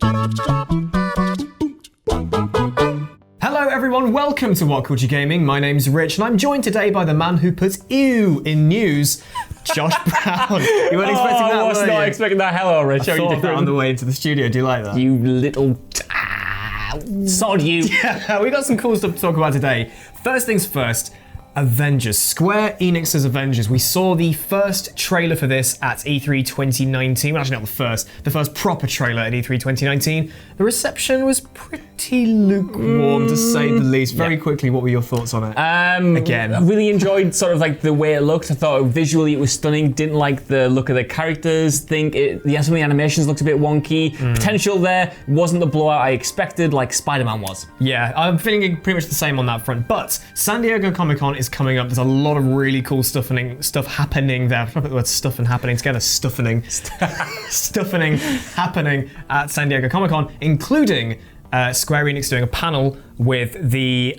Hello everyone, welcome to WhatCulture Gaming. My name's Rich and I'm joined today by the man who puts ew in news, Josh Brown. You weren't expecting that, I was not expecting that. Hello, Rich. I thought that on the way into the studio. Do you like that? You little... sod you. Yeah, we got some cool stuff to talk about today. First things first, Avengers. Square Enix's Avengers. We saw the first trailer for this at E3 2019. Well, actually not the first proper trailer at E3 2019. The reception was pretty lukewarm, to say the least. Very quickly, what were your thoughts on it? Again, I really enjoyed sort of like the way it looked. I thought visually it was stunning. Didn't like the look of the characters. Some of the animations looked a bit wonky. Potential there wasn't the blowout I expected, like Spider-Man was. Yeah, I'm feeling pretty much the same on that front. But San Diego Comic-Con is coming up. There's a lot of really cool stuff happening there. I'm trying to put the word stuff and happening together. Stuffing happening at San Diego Comic-Con, including Square Enix doing a panel with the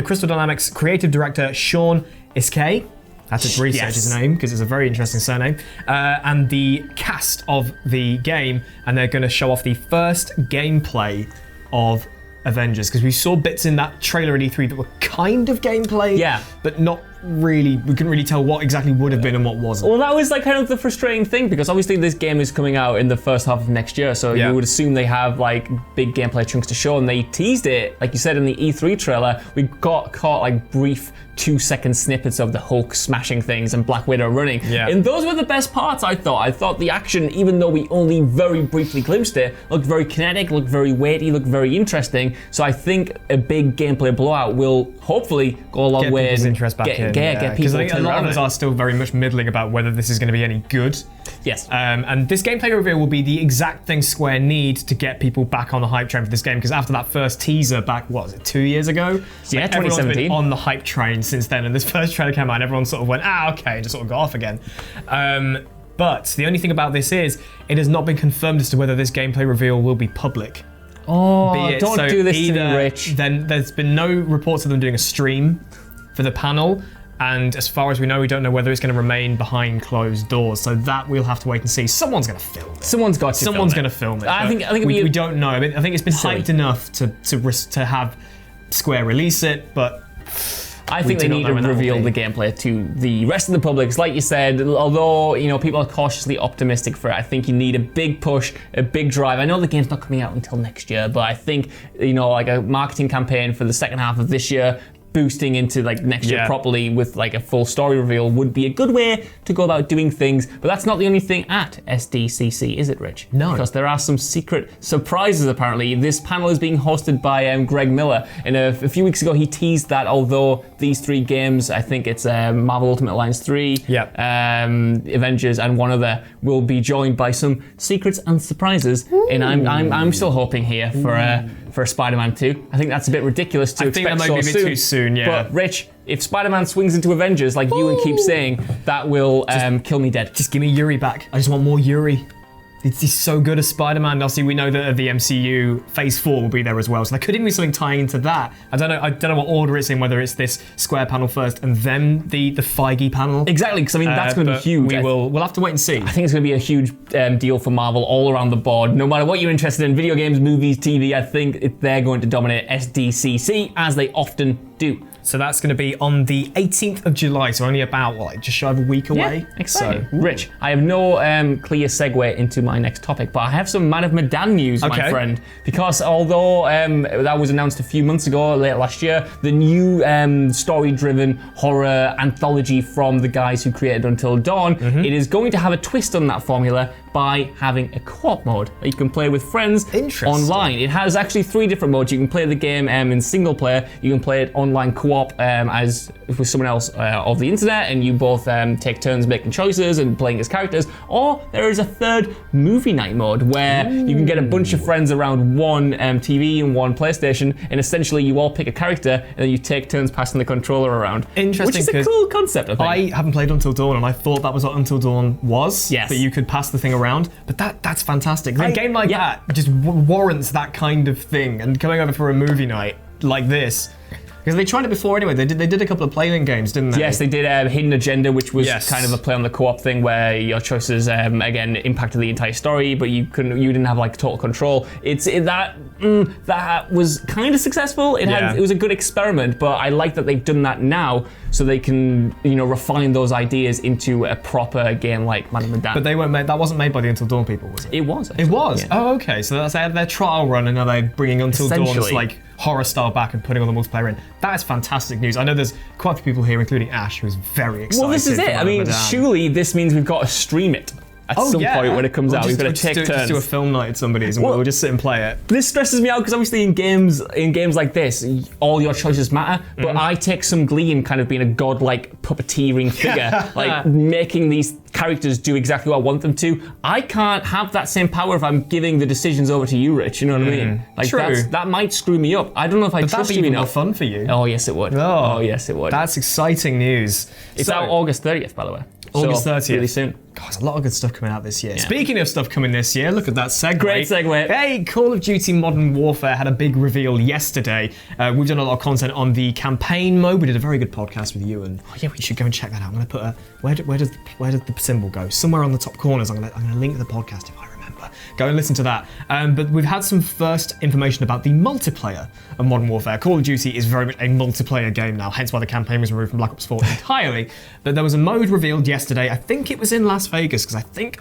Crystal Dynamics creative director Sean Iskay. I had to research his name because it's a very interesting surname. And the cast of the game, and they're going to show off the first gameplay of Avengers, because we saw bits in that trailer at E3 that were kind of gameplay, but not really. We couldn't really tell what exactly would have been and what wasn't. Well, that was like kind of the frustrating thing, because obviously this game is coming out in the first half of next year, so you would assume they have like big gameplay chunks to show, and they teased it, like you said, in the E3 trailer. We got caught like brief 2-second snippets of the Hulk smashing things and Black Widow running. And those were the best parts, I thought. I thought the action, even though we only very briefly glimpsed it, looked very kinetic, looked very weighty, looked very interesting. So I think a big gameplay blowout will hopefully go a long way and interest back in. Get people because I think a lot of us are still very much middling about whether this is going to be any good. Yes. And this gameplay reveal will be the exact thing Square need to get people back on the hype train for this game, because after that first teaser back, what was it, 2 years ago? Yeah, 2017. Everyone's been on the hype train since then, and this first trailer came out and everyone sort of went, okay, and just sort of got off again. But the only thing about this is, it has not been confirmed as to whether this gameplay reveal will be public. Oh, don't do this to me, Rich. Then there's been no reports of them doing a stream for the panel, and as far as we know, we don't know whether it's going to remain behind closed doors. So that we'll have to wait and see. Someone's going to film it. Someone's going to film it. I think we don't know. I mean, I think it's been hyped enough to have Square release it, but I think they need to reveal the gameplay to the rest of the public. It's like you said, although people are cautiously optimistic for it, I think you need a big push, a big drive. I know the game's not coming out until next year, but I think like a marketing campaign for the second half of this year, boosting into like next year properly with like a full story reveal would be a good way to go about doing things. But that's not the only thing at SDCC, is it, Rich? No. Because there are some secret surprises apparently. This panel is being hosted by Greg Miller. And a few weeks ago he teased that although these three games, I think it's Marvel Ultimate Alliance 3, Avengers and one other, will be joined by some secrets and surprises. Ooh. And I'm still hoping here for Spider-Man 2. I think that's a bit ridiculous to expect so soon. I think that might be a bit too soon, yeah. But Rich, if Spider-Man swings into Avengers like you and keep saying, that will kill me dead. Just give me Yuri back. I just want more Yuri. He's so good as Spider-Man. Obviously, we know that the MCU Phase 4 will be there as well, so there could even be something tying into that. I don't know what order it's in, whether it's this Square panel first and then the Feige panel. Exactly, because I mean that's going to be huge. We'll have to wait and see. I think it's going to be a huge deal for Marvel all around the board. No matter what you're interested in, video games, movies, TV, I think they're going to dominate SDCC as they often do. So that's going to be on the 18th of July, so only about, just shy of a week away? Yeah, exciting. So, Rich, I have no clear segue into my next topic, but I have some Man of Medan news, my friend. Because although that was announced a few months ago, late last year, the new story-driven horror anthology from the guys who created Until Dawn, it is going to have a twist on that formula by having a co-op mode that you can play with friends online. It has actually 3 different modes. You can play the game in single player, you can play it online co-op as with someone else of the internet, and you both take turns making choices and playing as characters, or there is a 3rd movie night mode where you can get a bunch of friends around one TV and one PlayStation, and essentially you all pick a character and then you take turns passing the controller around. Interesting. Which is a cool concept, I think. I haven't played Until Dawn, and I thought that was what Until Dawn was. Yes. That you could pass the thing around, but that's fantastic. A game like that just warrants that kind of thing, and coming over for a movie night like this, Because they tried it before anyway. They did a couple of Playlink games, didn't they? Yes, they did Hidden Agenda, which was kind of a play on the co-op thing where your choices again impacted the entire story, but you didn't have like total control. That was kind of successful. It was a good experiment, but I like that they've done that now, so they can refine those ideas into a proper game like Man of Medan. But they weren't made. That wasn't made by the Until Dawn people, was it? It was. Actually. It was. Yeah. Oh, okay. So that's their trial run, and now they're bringing Until Dawn's like horror style back and putting all the multiplayer in. That is fantastic news. I know there's quite a few people here, including Ash, who's very excited. Well, this is it. I mean, surely this means we've got to stream it at some point when it comes out. We've got to take turns. Just do a film night at somebody's, and we'll just sit and play it. This stresses me out because obviously in games like this, all your choices matter. But I take some glee in kind of being a godlike puppeteering figure, like making these characters do exactly what I want them to. I can't have that same power if I'm giving the decisions over to you, Rich. You know what I mean? Like that might screw me up. I don't know if I trust you enough. That'd be more fun for you. Oh yes, it would. Oh yes, it would. That's exciting news. It's out August 30th, by the way. August 30th. Really soon. God, there's a lot of good stuff coming out this year. Yeah. Speaking of stuff coming this year, look at that segue. Great segue. Hey, Call of Duty Modern Warfare had a big reveal yesterday. We've done a lot of content on the campaign mode. We did a very good podcast with you, and you should go and check that out. I'm going to put a where does the symbol go? Somewhere on the top corners. I'm going to link the podcast if I remember. Go and listen to that. But we've had some first information about the multiplayer of Modern Warfare. Call of Duty is very much a multiplayer game now, hence why the campaign was removed from Black Ops 4 entirely. But there was a mode revealed yesterday. I think it was in Las Vegas, because I think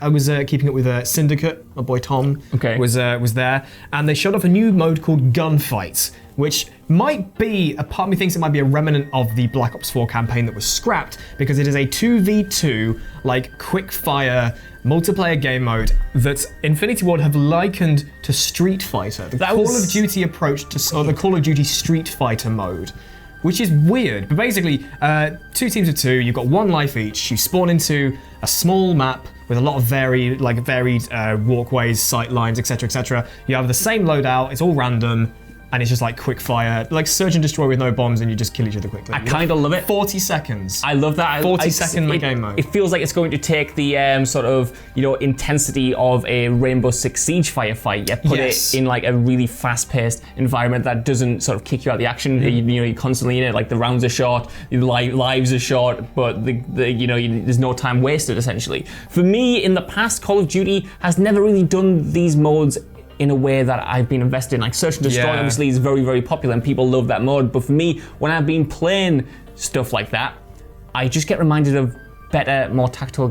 I was keeping up with Syndicate. My boy Tom was there, and they showed off a new mode called Gunfight, which might be, a part of me thinks it might be a remnant of the Black Ops 4 campaign that was scrapped, because it is a 2v2, like, quick fire multiplayer game mode that Infinity Ward have likened to Street Fighter. The Call of Duty approach to, or the Call of Duty Street Fighter mode, which is weird. But basically, 2 teams of 2, you've got 1 life each, you spawn into a small map with a lot of varied walkways, sight lines, etc., etc. You have the same loadout, it's all random, and it's just like quick fire, like search and destroy with no bombs, and you just kill each other quickly. I kind of love it. 40 seconds. I love that. 40-second game mode. It feels like it's going to take the sort of intensity of a Rainbow Six Siege firefight, put it in like a really fast-paced environment that doesn't sort of kick you out the action. You're constantly in it. Like the rounds are short, the lives are short, but there's no time wasted essentially. For me, in the past, Call of Duty has never really done these modes in a way that I've been invested in. Like Search and Destroy obviously is very, very popular and people love that mode, but for me, when I've been playing stuff like that, I just get reminded of better, more tactical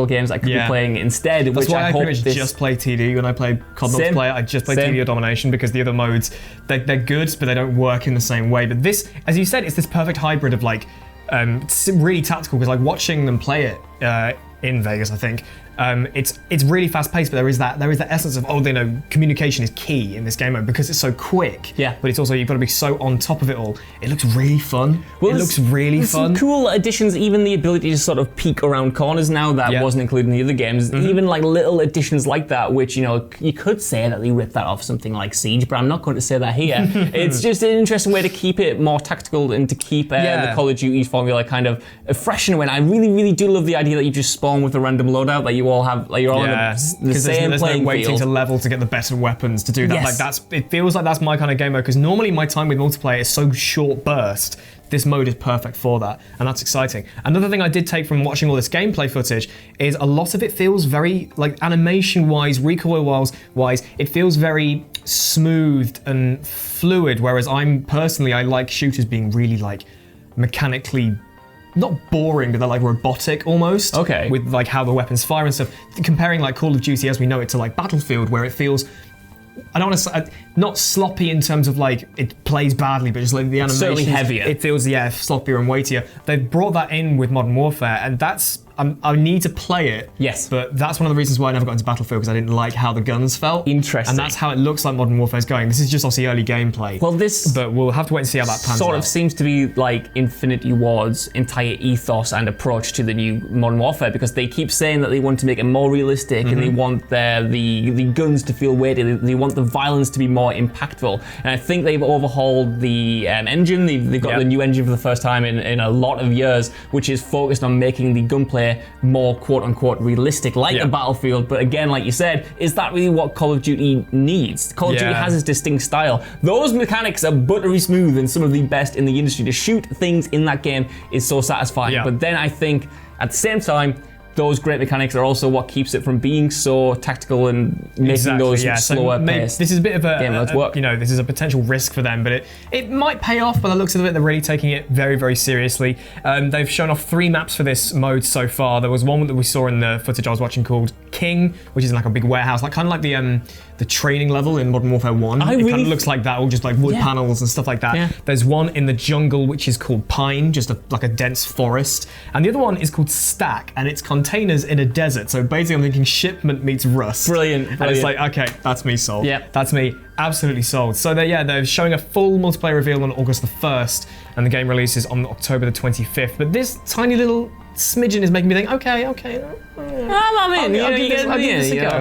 games I could be playing instead. That's why I pretty much just play TD when I play COD multiplayer. I just play TD or Domination, because the other modes, they're good, but they don't work in the same way. But this, as you said, it's this perfect hybrid of like, really tactical, because like watching them play it in Vegas, I think, it's really fast paced, but there is that essence of communication is key in this game mode because it's so quick. Yeah. But it's also, you've got to be so on top of it all. It looks really fun. Well, it looks really fun. Some cool additions, even the ability to sort of peek around corners now that wasn't included in the other games. Even like little additions like that, which you could say that they ripped that off something like Siege, but I'm not going to say that here. It's just an interesting way to keep it more tactical and to keep the Call of Duty formula kind of fresh in a way. And I really, really do love the idea that you just spawn with a random loadout that you all have, like you're all in the same there's playing no waiting field. to level to get the better weapons to do that. Yes. Like it feels like that's my kind of game mode, because normally my time with multiplayer is so short burst. This mode is perfect for that, and that's exciting. Another thing I did take from watching all this gameplay footage is a lot of it feels very, like animation-wise, recoil-wise, it feels very smoothed and fluid, whereas I like shooters being really like mechanically, not boring, but they're like robotic almost. Okay. With like how the weapons fire and stuff. Comparing like Call of Duty as we know it to like Battlefield, where it feels, I don't want to say, not sloppy in terms of like it plays badly, but just like the animation. Certainly heavier. It feels, sloppier and weightier. They've brought that in with Modern Warfare, and that's, I need to play it. Yes. But that's one of the reasons why I never got into Battlefield, because I didn't like how the guns felt. Interesting. And that's how it looks like Modern Warfare is going. This is just obviously early gameplay. Well, but we'll have to wait and see how that pans out. Sort of seems to be like Infinity Ward's entire ethos and approach to the new Modern Warfare, because they keep saying that they want to make it more realistic and they want the guns to feel weighty. They want the violence to be more impactful. And I think they've overhauled the engine. They've got the new engine for the first time in a lot of years, which is focused on making the gunplay multiplayer more quote-unquote realistic, like the Battlefield. But again, like you said, is that really what Call of Duty needs? Call of Duty has its distinct style. Those mechanics are buttery smooth and some of the best in the industry. To shoot things in that game is so satisfying. But then I think at the same time, those great mechanics are also what keeps it from being so tactical and making those slower pace. This is a bit of this is a potential risk for them, but it might pay off. By the looks of it, they're really taking it very, very seriously. They've shown off 3 maps for this mode so far. There was one that we saw in the footage I was watching called King, which is like a big warehouse, like kind of like the training level in Modern Warfare 1. It kind of looks like that, all just like wood panels and stuff like that. There's one in the jungle which is called Pine, just like a dense forest. And the other one is called Stack, and it's containers in a desert. So basically I'm thinking shipment meets Rust. Brilliant. And it's like, okay, that's me sold. That's me absolutely sold. So they're showing a full multiplayer reveal on August the 1st, and the game releases on October the 25th. But this tiny little smidgen is making me think, okay. I'll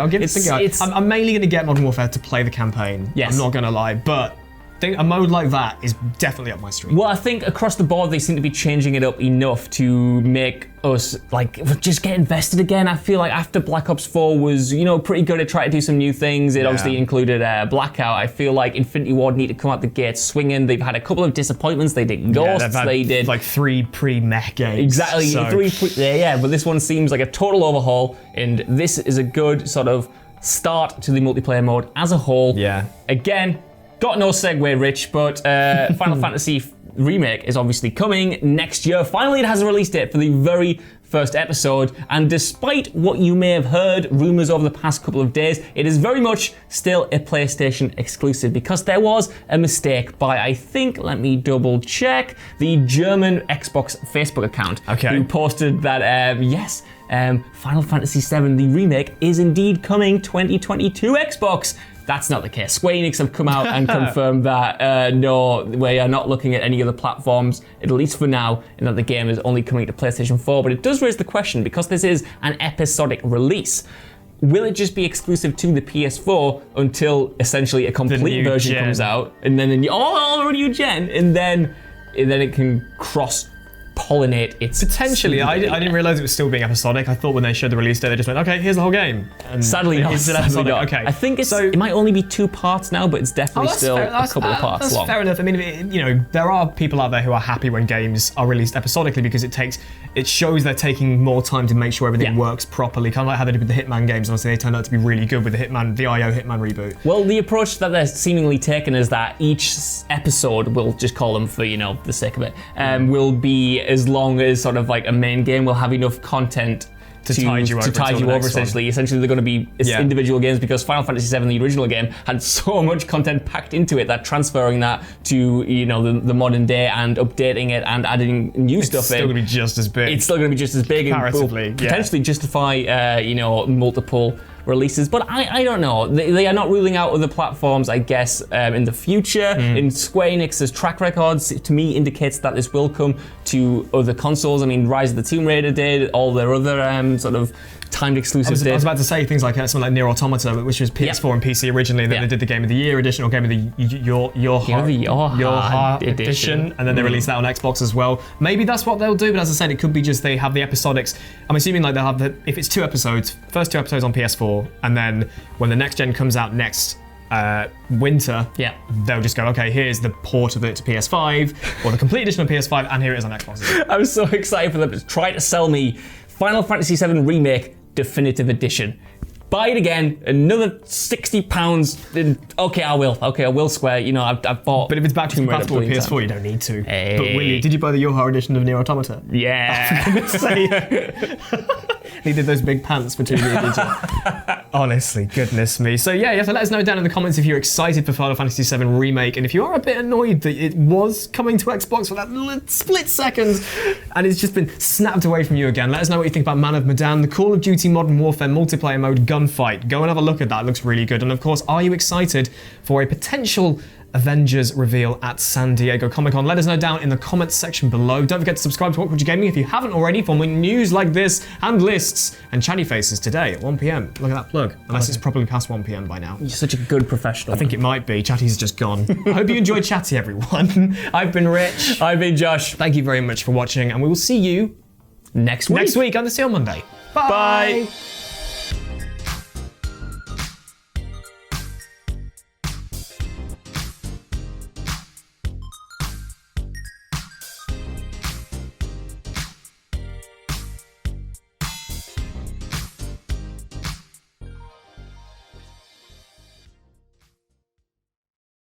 give this a go. I'm mainly going to get Modern Warfare to play the campaign. I'm not going to lie, but I think a mode like that is definitely up my street. Well, I think across the board they seem to be changing it up enough to make us just get invested again. I feel like after Black Ops 4 was pretty good at trying to do some new things. It obviously included Blackout. I feel like Infinity Ward need to come out the gate swinging. They've had a couple of disappointments. They did Ghosts. They did like 3 pre-mech games. Exactly, 3 but this one seems like a total overhaul, and this is a good sort of start to the multiplayer mode as a whole. Again, got no segue, Rich, but Final Fantasy Remake is obviously coming next year. Finally, it has a release date for the very first episode, and despite what you may have heard, rumors over the past couple of days, it is very much still a PlayStation exclusive, because there was a mistake by, I think, let me double check, the German Xbox Facebook account, who posted that, Final Fantasy VII, the remake, is indeed coming 2022 Xbox. That's not the case. Square Enix have come out and confirmed that no, we are not looking at any other platforms, at least for now, and that the game is only coming to PlayStation 4. But it does raise the question, because this is an episodic release, will it just be exclusive to the PS4 until essentially a complete version comes out, and then a new gen, and then it can cross-pollinate its potentially. I didn't realize it was still being episodic. I thought when they showed the release date, they just went, okay, here's the whole game. And sadly not. Okay. I think it might only be 2 parts now, but it's definitely still a couple of parts long. That's fair enough. I mean, there are people out there who are happy when games are released episodically, because it shows they're taking more time to make sure everything works properly. Kind of like how they did with the Hitman games. Honestly, they turned out to be really good with the IO Hitman reboot. Well, the approach that they're seemingly taking is that each episode, we'll just call them for the sake of it, will be as long as sort of like a main game will have enough content to tide you over essentially. Essentially, they're going to be individual games, because Final Fantasy VII, the original game, had so much content packed into it that transferring that to the modern day and updating it and adding new stuff in. It's still going to be just as big. It's still going to be just as big and potentially justify multiple releases, but I don't know. They are not ruling out other platforms, I guess, in the future. In Square Enix's track records, to me, indicates that this will come to other consoles. I mean, Rise of the Tomb Raider did, all their other sort of timed exclusives did. I was about to say things like something like Nier Automata, which was PS4 and PC originally, and then they did the Game of the Year edition, or Game of the Your Heart edition, and then they released that on Xbox as well. Maybe that's what they'll do, but as I said, it could be just they have the episodics. I'm assuming like they'll have if it's 2 episodes, first 2 episodes on PS4, and then when the next gen comes out next winter, they'll just go, okay, here's the port of it to PS5, or the complete edition of PS5, and here it is on Xbox. I'm so excited for them to try to sell me Final Fantasy VII Remake Definitive Edition. Buy it again, another £60. Okay, I will, Square. I've bought. But if it's back to compatible with PS4, you don't need to. Hey. But will you? Did you buy the Your Heart edition of Nier Automata? Yeah. For goodness sake. He did those big pants for 2 years. Honestly, goodness me. So so let us know down in the comments if you're excited for Final Fantasy VII Remake, and if you are a bit annoyed that it was coming to Xbox for that little split second, and it's just been snapped away from you again. Let us know what you think about Man of Medan, the Call of Duty Modern Warfare multiplayer mode Gunfight. Go and have a look at that. It looks really good. And of course, are you excited for a potential Avengers reveal at San Diego Comic-Con? Let us know down in the comments section below. Don't forget to subscribe to WhatCulture Gaming if you haven't already for more news like this, and lists, and Chatty Faces today at 1 PM. Look at that plug. Unless it's probably past 1 PM by now. You're such a good professional. I think it might be. Chatty's just gone. I hope you enjoyed Chatty, everyone. I've been Rich. I've been Josh. Thank you very much for watching, and we will see you next week. Next week on the Seal Monday. Bye.